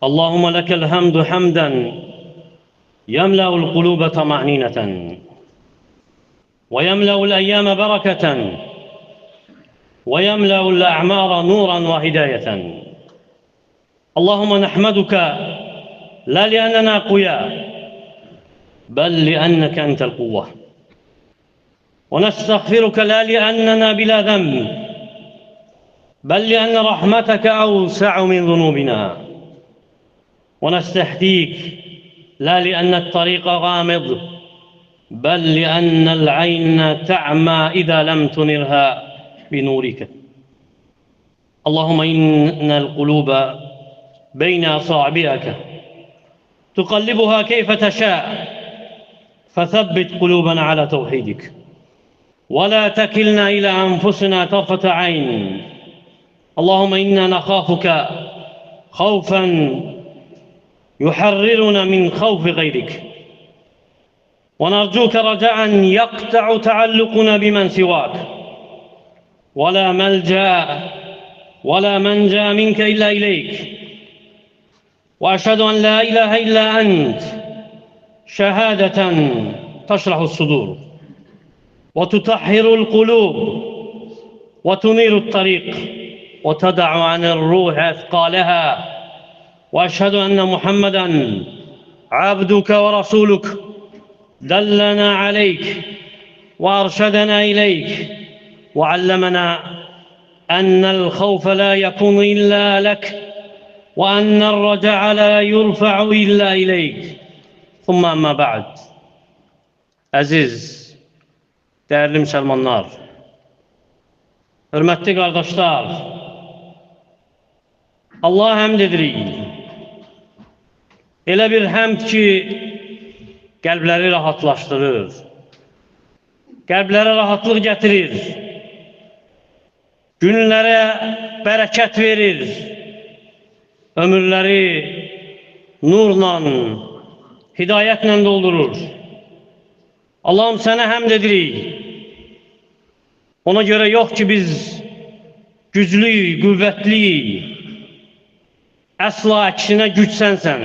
اللهم لك الحمد حمدا يملأ القلوب طمأنينة ويملأ الأيام بركة ويملأ الأعمار نورا وهداية. اللهم نحمدك لا لأننا أقوياء بل لأنك أنت القوة، ونستغفرك لا لأننا بلا ذنب بل لأن رحمتك أوسع من ذنوبنا، ونستهديك لا لأن الطريق غامض بل لأن العين تعمى إذا لم تنرها بنورك. اللهم إن القلوب بين أصابعك تقلبها كيف تشاء، فثبت قلوبنا على توحيدك ولا تكلنا إلى أنفسنا طرفة عين. اللهم إنا نخافك خوفا يحررنا من خوف غيرك، ونرجوك رجاء يقطع تعلقنا بمن سواك، ولا ملجأ ولا منجا منك إلا إليك. وأشهد أن لا إله إلا أنت شهادة تشرح الصدور وتطهر القلوب وتنير الطريق وتدع عن الروح أثقالها. وأشهد أن محمدًا عبدك ورسولك دلنا عليك وأرشدنا إليك وعلمنا أن الخوف لا يكون إلا لك وأن الرجع لا يرفع إلا إليك. ثم أما بعد. Əziz, değerli Müslümanlar, hürmetli kardeşler, Allah'a həmd edirik. Elə bir həmd ki, qəlbləri rahatlaşdırır, qəlblərə rahatlıq gətirir, günlərə bərəkət verir, ömürləri nurla, hidayətlə doldurur. Allah'ım sənə həmd edirik. Ona göre yok ki biz güclü, qüvvətli, əsla əksinə güc sənsən.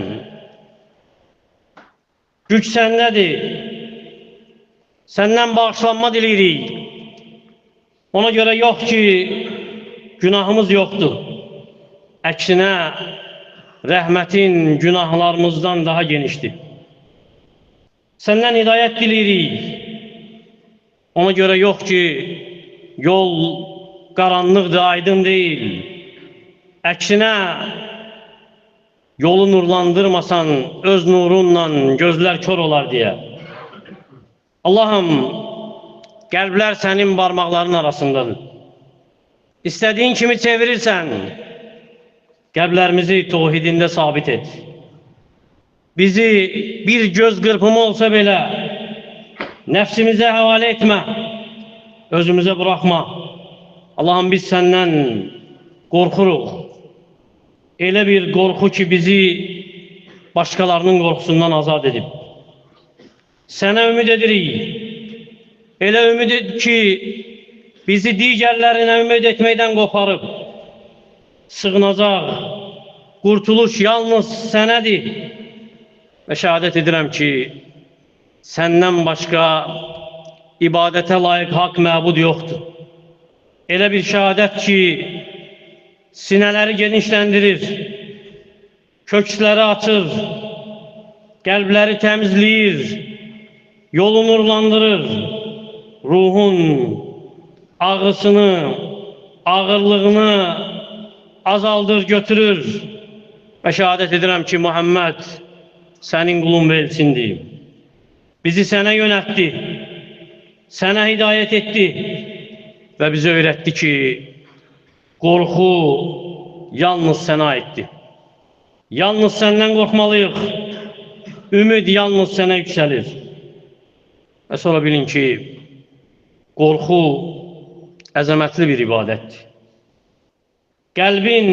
Güc səndədir. Səndən bağışlanma diləyirik. Ona göre yok ki günahımız yoktur. Əksinə rəhmətin günahlarımızdan daha genişdir. Səndən hidayət diləyirik. Ona göre yok ki yol qaranlıqdır, aydın değil. Əksinə yolu nurlandırmasan öz nurunla gözler kör olar diye. Allah'ım, qəlblər sənin parmakların arasındadır. İstediğin kimi çevirirsən, qəlblərimizi tevhidində sabit et. Bizi bir göz qırpımı olsa belə nəfsimizə həvalə etmə, özümüzə bırakma. Allah'ım biz səndən qorxuruq. Elə bir qorxu ki bizi başkalarının qorxusundan azad edib. Sənə ümid edirik. Elə ümid et ki bizi digərlərinə ümid etməkdən qoparıb. Sığınacaq, qurtuluş yalnız sənədir. Və şəhadət edirəm ki səndən başqa ibadətə layiq haqq məbud yoxdur. Elə bir şəhadət ki sinələri genişləndirir, köksləri açır, qəlbləri təmizləyir, yolu nurlandırır, ruhun ağrısını, ağırlığını azaldır, götürür. Və şəhadət edirəm ki Muhammed sənin qulun və elçindir. Bizi sənə yönəltdi, sənə hidayət etdi və bizə öyrətdi ki qorxu yalnız sənə aiddir. Yalnız səndən qorxmalıyıq. Ümid yalnız sənə yüksəlir. Və sonra bilin ki qorxu əzəmətli bir ibadətdir. Qəlbin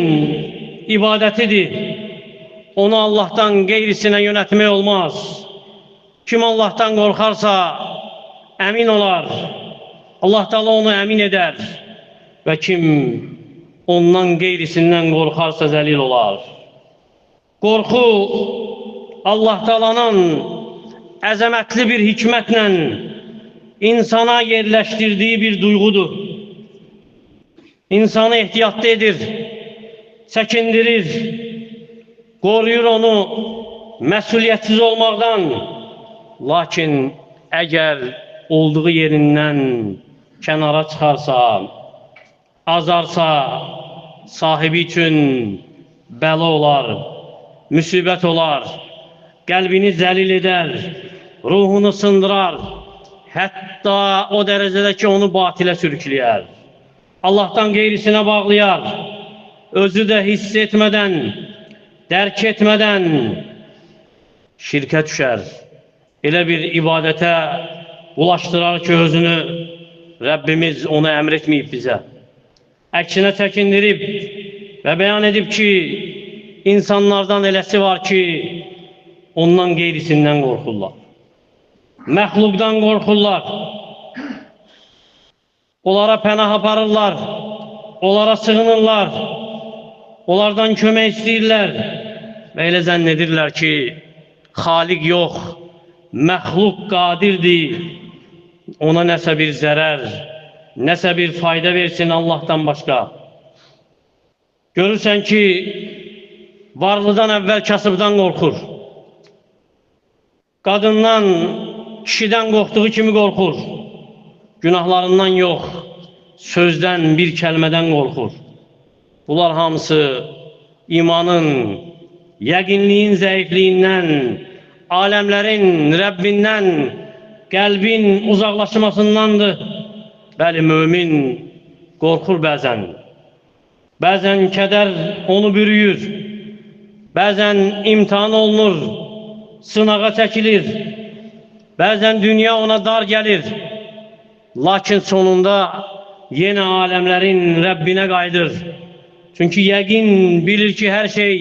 ibadətidir. Onu Allah'tan qeyrisinə yönətmək olmaz. Kim Allah'tan qorxarsa əmin olar. Allah Teala onu əmin eder. Və kim ondan qeyrisindən qorxarsa zəlil olar. Qorxu Allah Taala'nın əzəmətli bir hikmətlə insana yerləşdirdiyi bir duyğudur. İnsanı ehtiyatlı edir, çəkindirir, qoruyur onu məsuliyyətsiz olmaqdan. Lakin əgər olduğu yerindən kənara çıxarsa, azarsa, sahibi üçün bəla olar, müsibət olar, qəlbini zəlil edər, ruhunu sındırar, hətta o dərəcədə ki, onu batilə sürükləyər. Allah'tan qeyrisinə bağlayar, özü də hiss etmədən, dərk etmədən şirkə düşər. Elə bir ibadətə ulaşdırar ki, özünü Rəbbimiz onu əmr etməyib bizə. Əksinə çəkindirib və bəyan edib ki, insanlardan eləsi var ki, ondan qeyrisindən qorxurlar. Məxluqdan qorxurlar. Onlara pənah aparırlar, onlara sığınırlar, onlardan kömək istəyirlər və elə zənn edirlər ki, Xaliq yox, məxluq qadirdir, ona nəsə bir zərər, nəsə bir fayda versin Allah'tan başqa. Görürsən ki, varlıdan əvvəl kasıbdan qorxur, qadından, kişidən qorxduğu kimi qorxur, günahlarından yox, sözdən, bir kəlmədən qorxur. Bunlar hamısı imanın, yəqinliyin zəifliyindən, aləmlərin Rəbbindən, qəlbin uzaqlaşmasındandır. Bəli, mömin qorxur bəzən. Bəzən kədər onu bürüyür. Bəzən imtihan olunur, sınağa çəkilir. Bəzən dünya ona dar gəlir. Lakin sonunda yenə aləmlərin Rəbbinə qayıdır. Çünki yəqin bilir ki, hər şey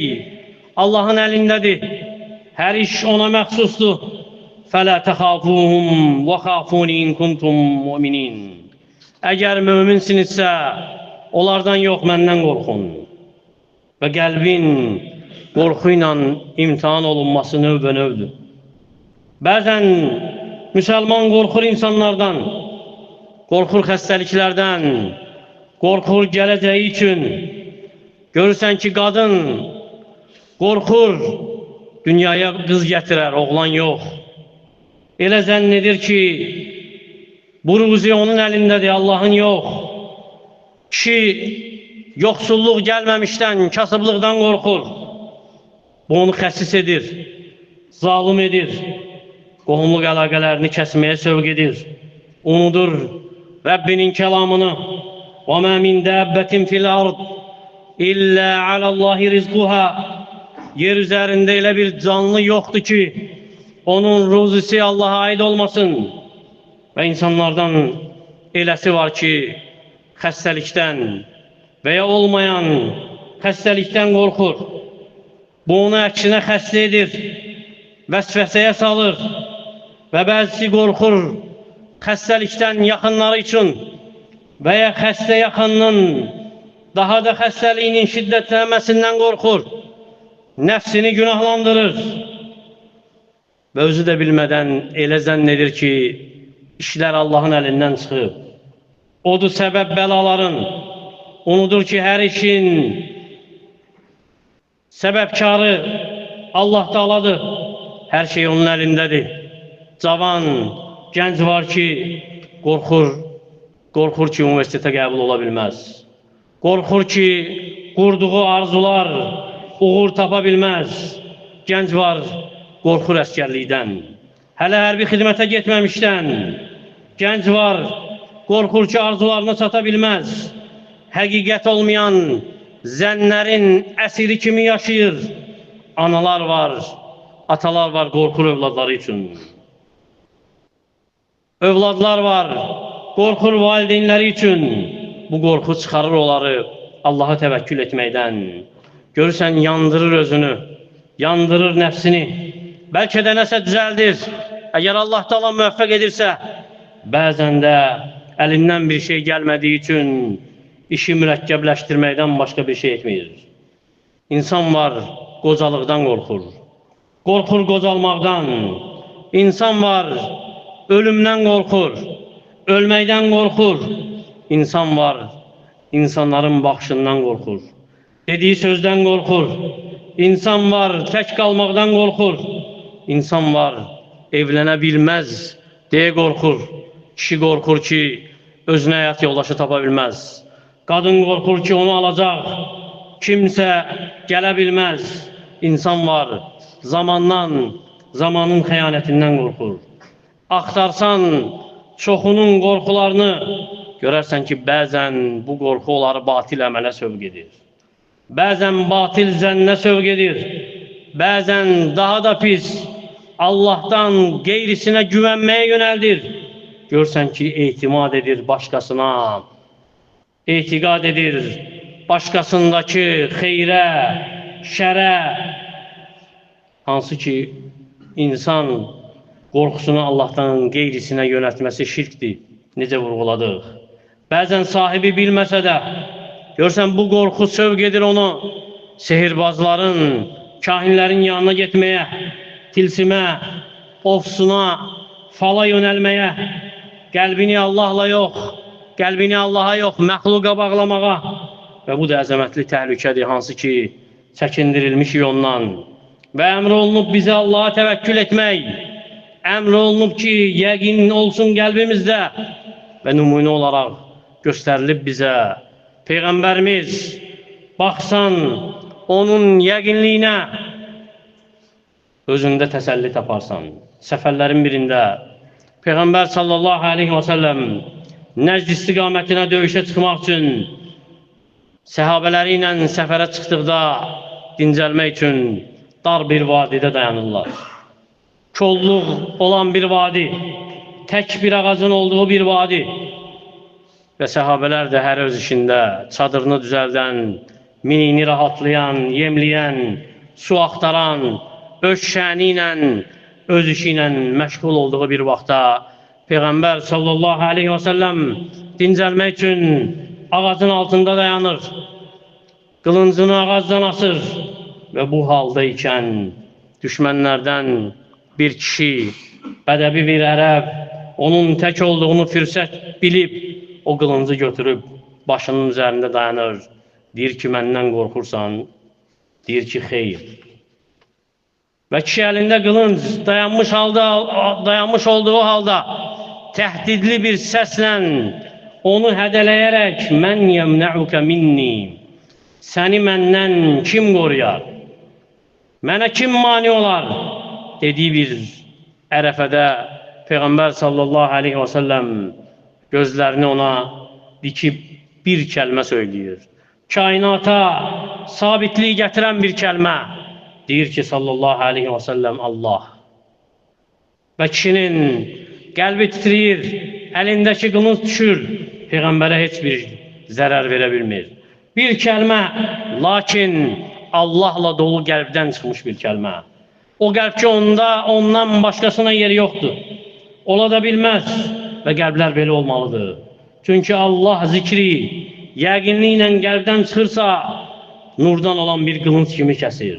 Allah'ın əlindədir. Hər iş ona məxsusdur. فَلَا تَخَافُوهُمْ وَخَافُونِ اِنْ كُنْتُمْ مُؤْمِنِينَ Əgər möminsinizsə, onlardan yox, məndən qorxun. Və qəlbin qorxu ilə imtihan olunması növbə-növdür. Bəzən müsəlman qorxur insanlardan, qorxur xəstəliklərdən, qorxur gələcəyi üçün. Görürsən ki, qadın qorxur, dünyaya qız gətirər, oğlan yox. Elə zənn edir ki, bu ruzi onun əlindədir, Allah'ın yox. Kişi yoxsulluq gəlməmişdən, kasıblıqdan qorxur. Bu onu xəsis edir, zalım edir, qohumluq əlaqələrini kəsməyə sövq edir. Unudur Rəbbinin kəlamını. وَمَا مِنْ دَابَّةٍ فِي الْأَرْضِ إِلَّا عَلَى اللّٰهِ رِزْقُهَا Yer üzərində elə bir canlı yoxdur ki, onun ruzisi Allah'a aid olmasın. Və insanlardan eləsi var ki, xəstəlikdən və ya olmayan xəstəlikdən qorxur. Bu onu əksinə xəstə edir, vəsvəsəyə salır və bəzisi qorxur xəstəlikdən yaxınları üçün və ya xəstə yaxınının daha da xəstəliyinin şiddətlənməsindən qorxur. Nəfsini günahlandırır və özü də bilmədən elə zənn edir ki, işlər Allah'ın əlindən çıxıb. Odur səbəb bəlaların. Unudur ki, hər işin səbəbkarı Allah Taala'dır. Hər şey onun əlindədir. Cavan, gənc var ki, qorxur ki, universitetə qəbul ola bilməz. Qorxur ki, qurduğu arzular uğur tapa bilməz. Gənc var, qorxur əskərlikdən. Hələ hərbi xidmətə getməmişdən. Gənc var, qorxur ki, arzularını çata bilməz. Həqiqət olmayan zənnlərin əsiri kimi yaşayır. Analar var, atalar var, qorxur övladları üçün. Övladlar var, qorxur valideynləri üçün. Bu qorxu çıxarır onları Allah'a təvəkkül etməkdən. Görürsən, yandırır özünü, yandırır nəfsini. Bəlkə də nəsə düzəldir. Əgər Allah Taala müvəffəq edirsə, bəzən də əlindən bir şey gəlmədiyi üçün işi mürəkkəbləşdirməkdən başqa bir şey etmir. İnsan var, qocalıqdan qorxur. Qorxur qocalmaqdan. İnsan var, ölümdən qorxur. Ölməkdən qorxur. İnsan var, insanların baxışından qorxur. Dediyi sözdən qorxur. İnsan var, tək qalmaqdan qorxur. İnsan var, evlənə bilməz deyə qorxur. Kişi qorxur ki, özünə həyat yoldaşı tapa bilməz. Qadın qorxur ki, onu alacaq kimsə gələ bilməz. İnsan var, zamanın xəyanətindən qorxur. Axtarsan çoxunun qorxularını, görərsən ki, bəzən bu qorxu onları batil əmələ sövq edir. Bəzən batil zənnə sövq edir. Bəzən daha da pis, Allah'tan qeyrisinə güvənməyə yönəldir. Görsən ki, etimad edir başqasına, etiqad edir başqasındakı xeyrə, şərə. Hansı ki, insan qorxusunu Allah'tan qeyrisinə yönəltməsi şirkdir. Necə vurğuladıq? Bəzən sahibi bilməsə də, görsən bu qorxu sövq edir onu sehirbazların, kahinlərin yanına getməyə, tilsimə, ofsuna, fala yönəlməyə, qəlbini Allahla yox, qəlbini Allaha yox, məxluqa bağlamağa. Və bu da əzəmətli təhlükədir, hansı ki, çəkindirilmişik ondan. Və əmr olunub bizə Allaha təvəkkül etmək, əmr olunub ki, yəqin olsun qəlbimizdə və nümunə olaraq göstərilib bizə. Peyğəmbərimiz, baxsan onun yəqinliyinə, özündə təsəlli taparsan. Səfərlərin birində Peyğəmbər sallallahu aleyhi və səlləm Nəcd istiqamətinə döyüşə çıxmaq üçün səhabələri ilə səfərə çıxdıqda dincəlmək üçün dar bir vadidə dayanırlar. Kolluq olan bir vadi, tək bir ağacın olduğu bir vadi və səhabələr də hər öz işində çadırını düzəldən, minini rahatlayan, yemləyən, su axtaran, öz şəni ilə, öz işi ilə məşğul olduğu bir vaxtda Peyğəmbər sallallahu aleyhi və səlləm dincəlmək üçün ağacın altında dayanır, qılıncını ağacdan asır və bu halda ikən düşmənlərdən bir kişi, bədəvi bir ərəb, onun tək olduğunu fürsət bilib, o qılıncı götürüb başının üzərində dayanır. Deyir ki, məndən qorxursan? Deyir ki, xeyr. Və kişi əlində qılınc dayanmış olduğu halda təhdidli bir səslə onu hədələyərək mən yəmnə'ukə minni, səni məndən kim qoruyar? Mənə kim mani olar? Dediyi bir ərəfədə Peyğəmbər sallallahu aleyhi və səlləm gözlərini ona dikib bir kəlmə söyləyir. Kainata sabitliyi gətirən bir kəlmə. Deyir ki, sallallahu aleyhi və səlləm Allah. Və kişinin qəlbi titriyir, əlindəki qılınc düşür, Peyğəmbərə heç bir zərər verə bilmir. Bir kəlmə, lakin Allahla dolu qəlbdən çıxmış bir kəlmə. O qəlb ki, ondan başqasına yeri yoxdur. Ola da bilməz və qəlblər belə olmalıdır. Çünki Allah zikri yəqinliklə qəlbdən çıxırsa, nurdan olan bir qılınc kimi kəsir.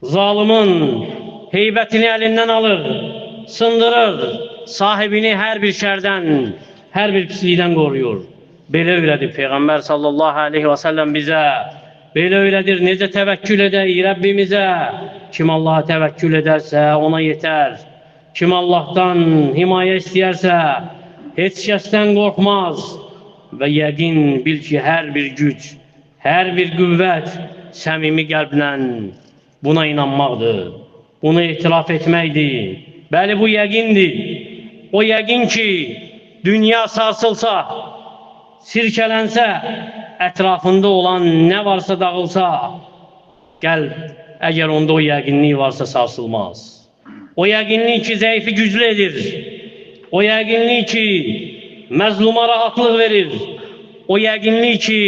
Zalimin heybətini əlindən alır, sındırır, sahibini hər bir şərdən, hər bir pislikdən qoruyur. Belə öyrədir Peyğəmbər sallallahu aleyhi və səlləm bizə. Belə öyrədir, necə təvəkkül edək Rəbbimizə. Kim Allaha təvəkkül edərsə, ona yetər. Kim Allahdan himayə istəyərsə, heç kəsdən qorxmaz. Və yəqin bil ki, hər bir güc, hər bir qüvvət səmimi qəlblə buna inanmaqdır, bunu etiraf etməkdir. Bəli, bu yəqindir. O yəqin ki, dünya sarsılsa, sirkələnsə, ətrafında olan nə varsa dağılsa, qəlb, əgər onda o yəqinlik varsa sarsılmaz. O yəqinlik ki, zəifi güclü edir. O yəqinlik ki, məzluma rahatlıq verir. O yəqinlik ki,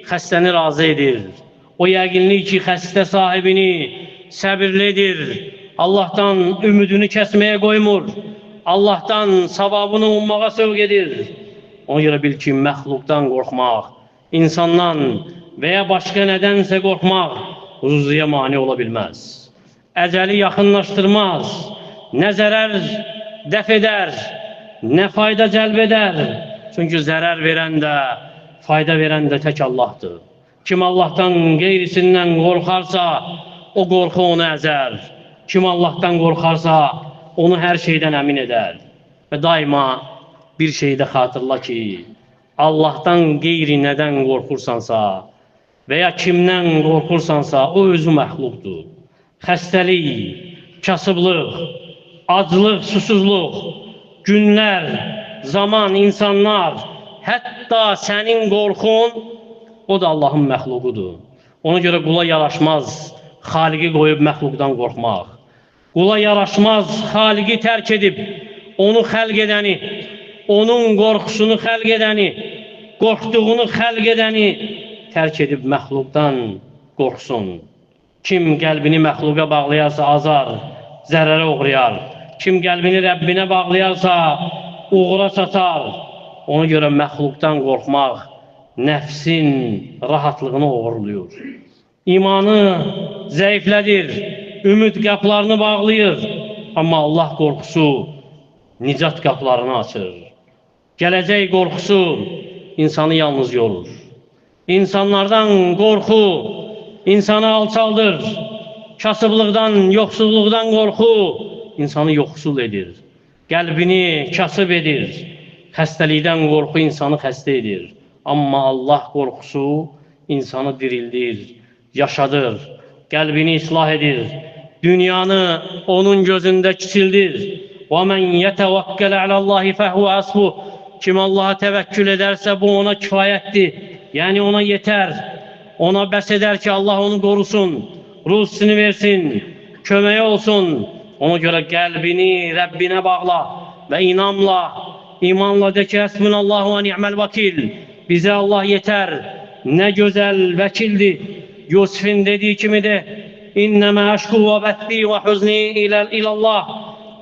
xəstəni razı edir. O yəqinlik ki, xəstə sahibini səbirli edir. Allah'tan ümidini kəsməyə qoymur. Allah'tan savabını ummağa sövq edir. Ona görə bil ki, məxluqdan qorxmaq, insandan və ya başqa nədənsə qorxmaq, ruziyə mane ola bilməz. Əcəli yaxınlaşdırmaz, nə zərər dəf edər, nə fayda cəlb edər. Çünki zərər verən də, fayda verən də tək Allahdır. Kim Allahdan qeyrisindən qorxarsa, o qorxu onu əzər. Kim Allahdan qorxarsa, onu hər şeydən əmin edər. Və daima bir şeydə xatırla ki, Allahdan qeyri nədən qorxursansa və ya kimdən qorxursansa, o özü məxluqdur. Xəstəlik, kasıblıq, aclıq, susuzluq, günlər, zaman, insanlar, hətta sənin qorxun, o da Allahın məxluqudur. Ona görə qula yaraşmaz xaliqi qoyub məxluqdan qorxmaq. Qula yaraşmaz xaliqi tərk edib, onu xəlq edəni, onun qorxusunu xəlq edəni, qorxduğunu xəlq edəni tərk edib məxluqdan qorxsun. Kim qəlbini məxluqa bağlayarsa azar, zərərə uğrayar. Kim qəlbini Rəbbinə bağlayarsa uğura çatar. Ona görə məxluqdan qorxmaq nəfsin rahatlığını uğurluyor. İmanı zəiflədir, ümid qapılarını bağlayır. Amma Allah qorxusu nicat qapılarını açır. Gələcək qorxusu insanı yalnız yorur. İnsanlardan qorxu insanı alçaldır. Kasıblıqdan, yoxsulluqdan qorxu insanı yoxsul edir. Qəlbini kasıb edir. Xəstəlikdən qorxu insanı xəstə edir. Amma Allah qorxusu insanı dirildir, yaşadır, qəlbini islah edir. Dünyanı onun gözündə kiçildir. وَمَنْ يَتَوَكَّلَ عَلَى اللّٰهِ فَهُوَ عَصْبُهُ Kim Allah'a təvəkkül edərsə bu ona kifayətdir. Yəni ona yetər. Ona bəs edər ki Allah onu qorusun, ruzisini versin, köməyi olsun. Ona görə qəlbini Rəbbinə bağla və imanla de ki Həsbunallahu və ni'məl vəkil. Bizə Allah yetər. Nə gözəl vəkildir. Yusuf'in dediyi kimi de İnnəmə əşku və bətti və hüzni ilallah.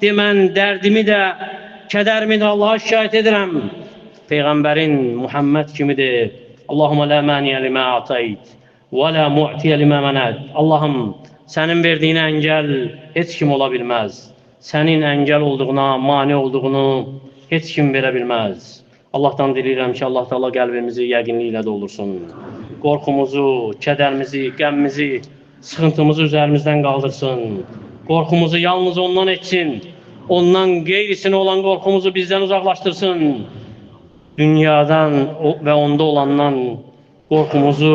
Demən dərdimi də, kədərimi də Allah'a şikayət edirəm. Peyğəmbərin Muhammed kimi de Allahumma la maniyə limə atayt və la mu'tiyə limə mənəd. Allahım, sənin verdiyin əngəl heç kim ola bilməz. Sənin əngəl olduğuna, mani olduğunu heç kim verə bilməz. Allahdan diləyirəm ki, Allah Teala qəlbimizi yəqinliklə doldursun. Qorxumuzu, kədərimizi, qəmmimizi, sıxıntımızı üzərimizdən qaldırsın. Qorxumuzu yalnız ondan etsin. Ondan qeyrisine olan qorxumuzu bizdən uzaqlaşdırsın. Dünyadan və onda olandan qorxumuzu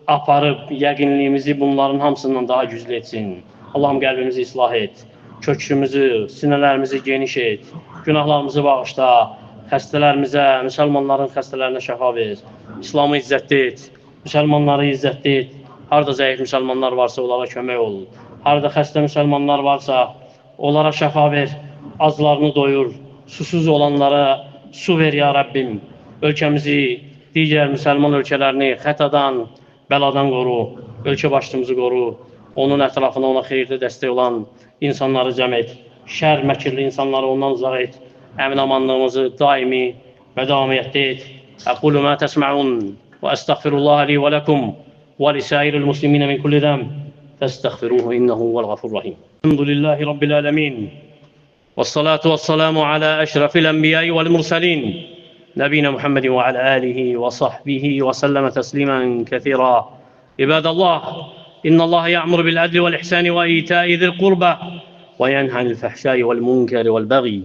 aparıb, yəqinliyimizi bunların hamısından daha güclü etsin. Allahım qəlbimizi islah et. Köksümüzü, sinələrimizi geniş et. Günahlarımızı bağışla. Xəstələrimizə, müsəlmanların xəstələrinə şəfa ver. İslamı izzətli et. Müsəlmanları izzətli et. Harada zəif müsəlmanlar varsa onlara kömək ol. Harada xəstə müsəlmanlar varsa onlara şəfa ver. Azlarını doyur. Susuz olanlara su ver ya Rabbim. Ölkəmizi, digər müsəlman ölkələrini xətadan, bəladan qoru. Ölkə başçımızı qoru. Onun ətrafına ona xeyirli dəstək olan insanları cəm et. Şər, məkirli insanları ondan uzaq et. Əmin amanlığımızı daimi və davamiyyətdə et. Əqulu mə təsmə'un və əstəğfirullaha li və ləkum və lisəiril musliminə min kulli zəm fəstəğfiruhu innəhu vəl-ğafurrahim. Elhamdülillahi Rabbil ələmin və salatu və salamu alə əşrafil ənbiyayı vəl-mursalin Nəbiyyə Muhammedin və alə alihi və sahbihi və səlləmə təslimən kəthira. İbadallah, İnnəllaha ya'muru bil-ədli vəl-ihsani və itə'i zil-qurbə və yənhə anil-fəhşai vəl-munkəri vəl-bəği